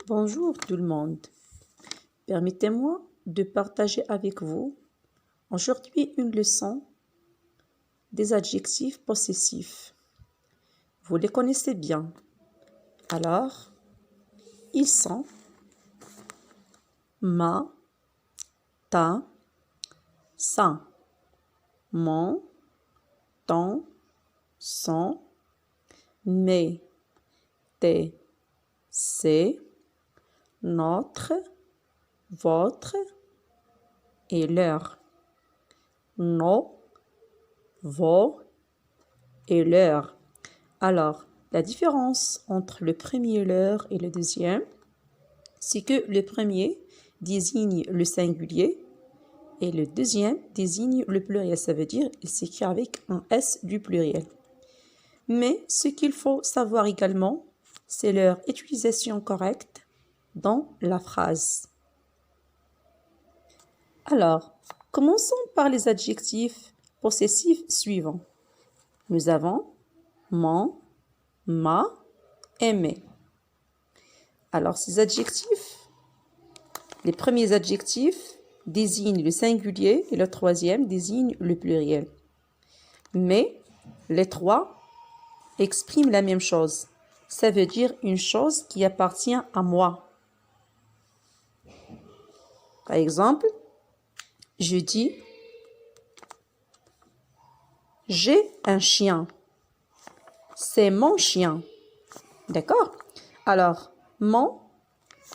Bonjour tout le monde. Permettez-moi de partager avec vous aujourd'hui une leçon des adjectifs possessifs. Vous les connaissez bien. Alors, ils sont ma, ta, sa, mon, ton, son, mes, tes, c'est, notre, votre et leur. Nos, vos et leur. Alors, la différence entre le premier leur et le deuxième, c'est que le premier désigne le singulier et le deuxième désigne le pluriel. Ça veut dire qu'il s'écrit avec un S du pluriel. Mais ce qu'il faut savoir également, c'est leur utilisation correcte dans la phrase. Alors, commençons par les adjectifs possessifs suivants. Nous avons mon, ma et mes. Alors, ces adjectifs, les premiers adjectifs désignent le singulier et le troisième désigne le pluriel. Mais les trois expriment la même chose. Ça veut dire une chose qui appartient à moi. Par exemple, je dis « J'ai un chien ». C'est mon chien. D'accord? Alors, mon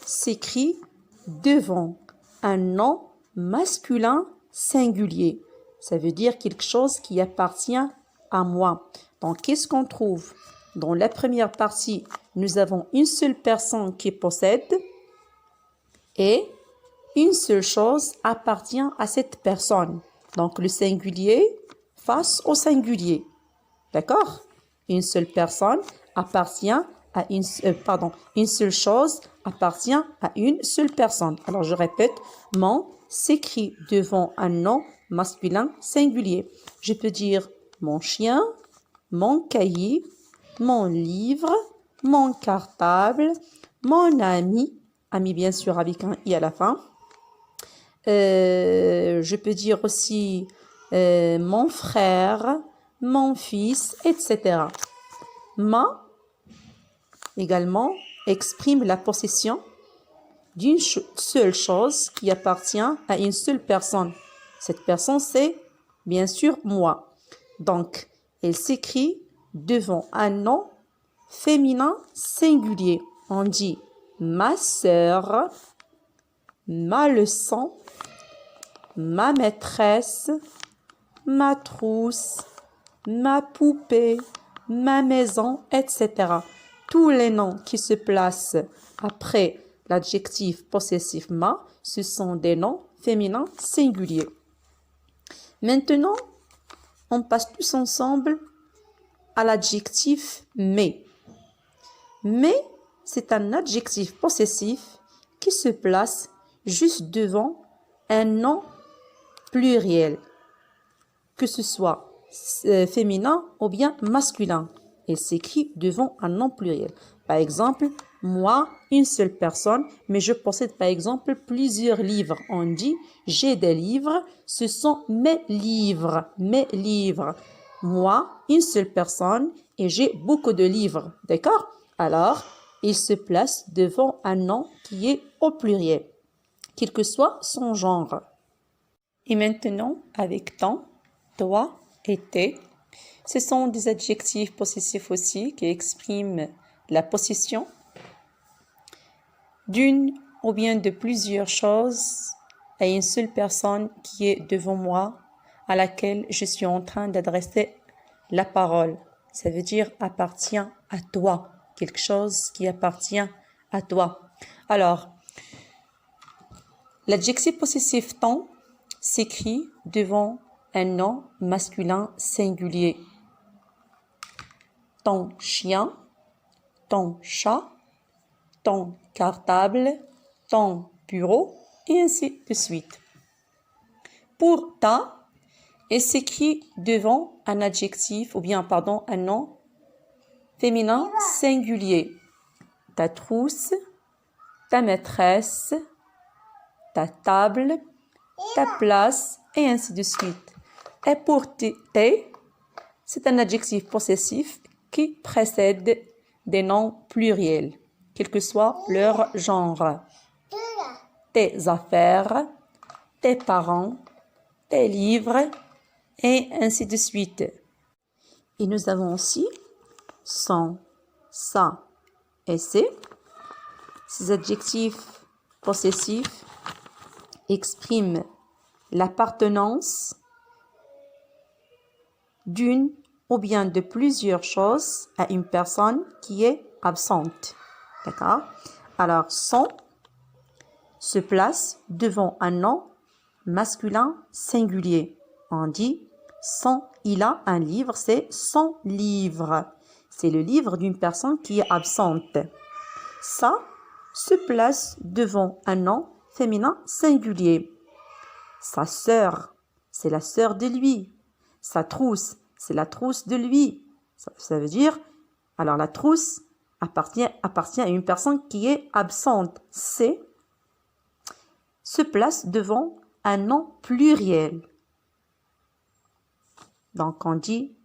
s'écrit devant un nom masculin singulier. Ça veut dire quelque chose qui appartient à moi. Donc, qu'est-ce qu'on trouve? Dans la première partie, nous avons une seule personne qui possède et une seule chose appartient à cette personne. Donc, le singulier face au singulier. D'accord? Une seule personne appartient à une seule chose appartient à une seule personne. Alors, je répète, mon s'écrit devant un nom masculin singulier. Je peux dire mon chien, mon cahier, mon livre, mon cartable, mon ami, ami bien sûr avec un i à la fin. Je peux dire aussi mon frère, mon fils, etc. Ma également exprime la possession d'une seule chose qui appartient à une seule personne. Cette personne, c'est bien sûr moi. Donc, elle s'écrit devant un nom féminin singulier. On dit ma sœur, ma leçon, ma maîtresse, ma trousse, ma poupée, ma maison, etc. Tous les noms qui se placent après l'adjectif possessif ma, ce sont des noms féminins singuliers. Maintenant, on passe tous ensemble à l'adjectif mais. Mais, c'est un adjectif possessif qui se place juste devant un nom pluriel, que ce soit féminin ou bien masculin. Il s'écrit devant un nom pluriel. Par exemple, moi, une seule personne, mais je possède par exemple plusieurs livres. On dit, j'ai des livres, ce sont mes livres, mes livres. Moi, une seule personne, et j'ai beaucoup de livres. D'accord? Alors, il se place devant un nom qui est au pluriel, quel que soit son genre. Et maintenant, avec ton, toi et tes, ce sont des adjectifs possessifs aussi qui expriment la possession d'une ou bien de plusieurs choses à une seule personne qui est devant moi, à laquelle je suis en train d'adresser la parole. Ça veut dire appartient à toi, quelque chose qui appartient à toi. Alors, l'adjectif possessif ton s'écrit devant un nom masculin singulier. Ton chien, ton chat, ton cartable, ton bureau, et ainsi de suite. Pour ta, elle s'écrit devant un adjectif, ou bien, pardon, un nom féminin singulier. Ta trousse, ta maîtresse, ta table, ta place, et ainsi de suite. Et pour tes, c'est un adjectif possessif qui précède des noms pluriels, quel que soit leur genre. Tes affaires, tes parents, tes livres, et ainsi de suite. Et nous avons aussi son, sa et ses. Ces adjectifs possessifs expriment l'appartenance d'une ou bien de plusieurs choses à une personne qui est absente. D'accord? Alors, son se place devant un nom masculin singulier. On dit son, il a un livre, c'est son livre. C'est le livre d'une personne qui est absente. Ça se place devant un nom féminin singulier. Sa sœur, c'est la sœur de lui. Sa trousse, c'est la trousse de lui. Ça veut dire, alors la trousse appartient à une personne qui est absente. C'est se place devant un nom pluriel. Donc on dit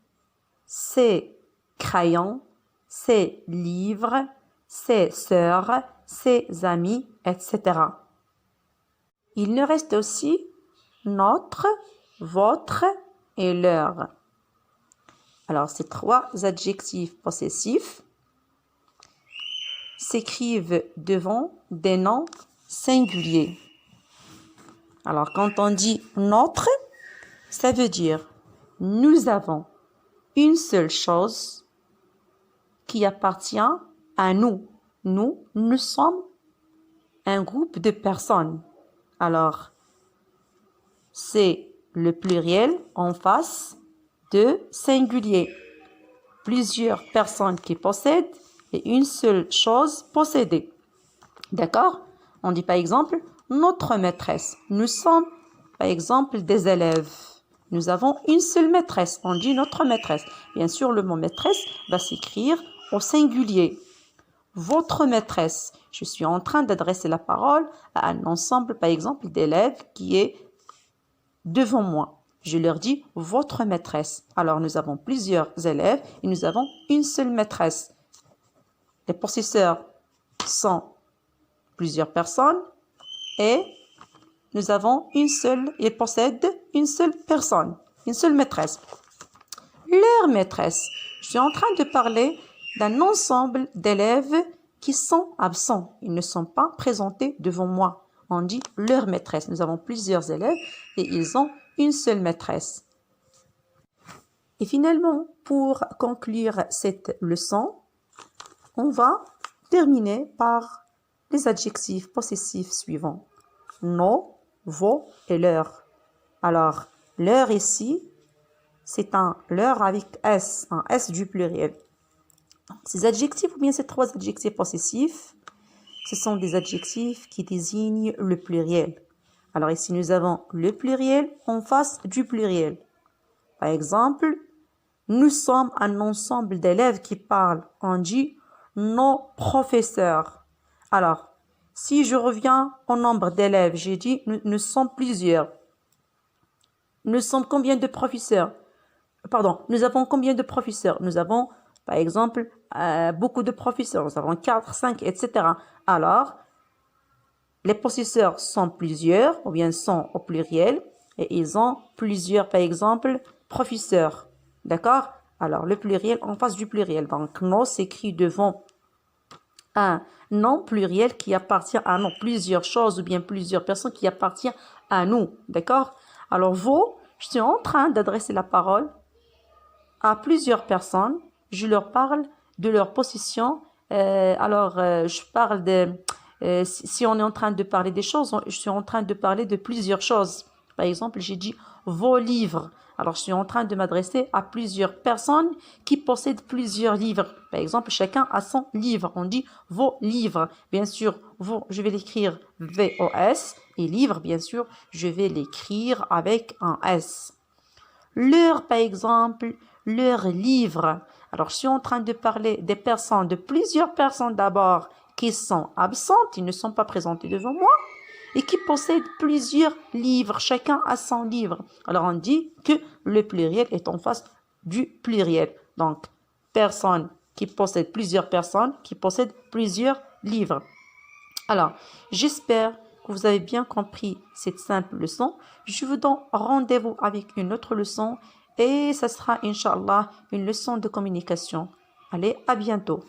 ses crayons, ses livres, ses sœurs, ses amis, etc. Il nous reste aussi notre, votre et leur. Alors ces trois adjectifs possessifs s'écrivent devant des noms singuliers. Alors quand on dit notre, ça veut dire nous avons une seule chose qui appartient à nous. Nous sommes un groupe de personnes. Alors, c'est le pluriel en face de singulier. Plusieurs personnes qui possèdent et une seule chose possédée. D'accord? On dit par exemple notre maîtresse. Nous sommes par exemple des élèves. Nous avons une seule maîtresse. On dit notre maîtresse. Bien sûr, le mot maîtresse va s'écrire au singulier. Votre maîtresse. Je suis en train d'adresser la parole à un ensemble, par exemple, d'élèves qui est devant moi. Je leur dis votre maîtresse. Alors, nous avons plusieurs élèves et nous avons une seule maîtresse. Les possesseurs sont plusieurs personnes et nous avons une seule, ils possèdent une seule personne, une seule maîtresse. Leur maîtresse. Je suis en train de parler d'un ensemble d'élèves qui sont absents. Ils ne sont pas présentés devant moi. On dit leur maîtresse. Nous avons plusieurs élèves et ils ont une seule maîtresse. Et finalement, pour conclure cette leçon, on va terminer par les adjectifs possessifs suivants. Nos, vos et leur. Alors, leur ici, c'est un leur avec S, un S du pluriel. Ces adjectifs ou bien ces trois adjectifs possessifs, ce sont des adjectifs qui désignent le pluriel. Alors ici, nous avons le pluriel en face du pluriel. Par exemple, nous sommes un ensemble d'élèves qui parlent. On dit nos professeurs. Alors, si je reviens au nombre d'élèves, j'ai dit nous sommes plusieurs. Nous sommes combien de professeurs? Pardon, nous avons combien de professeurs? Nous avons, par exemple, beaucoup de professeurs. Nous avons 4, 5, etc. Alors, les possesseurs sont plusieurs, ou bien sont au pluriel, et ils ont plusieurs, par exemple, professeurs. D'accord? Alors, le pluriel en face du pluriel. Donc, nos s'écrit devant un nom pluriel qui appartient à nous. Plusieurs choses ou bien plusieurs personnes qui appartiennent à nous. D'accord? Alors, vos, je suis en train d'adresser la parole à plusieurs personnes. Je leur parle de leur possession. Je parle de... si on est en train de parler des choses, je suis en train de parler de plusieurs choses. Par exemple, j'ai dit vos livres. Alors, je suis en train de m'adresser à plusieurs personnes qui possèdent plusieurs livres. Par exemple, chacun a son livre. On dit vos livres. Bien sûr, vos, je vais l'écrire V-O-S. Et livre, bien sûr, je vais l'écrire avec un S. Leur, par exemple, leur livre. Alors, je suis en train de parler des personnes, de plusieurs personnes d'abord qui sont absentes, ils ne sont pas présentés devant moi, et qui possèdent plusieurs livres, chacun a son livre. Alors on dit que le pluriel est en face du pluriel. Donc, personnes qui possèdent plusieurs personnes, qui possèdent plusieurs livres. Alors, j'espère que vous avez bien compris cette simple leçon. Je vous donne rendez-vous avec une autre leçon et ça sera, Inch'Allah, une leçon de communication. Allez, à bientôt.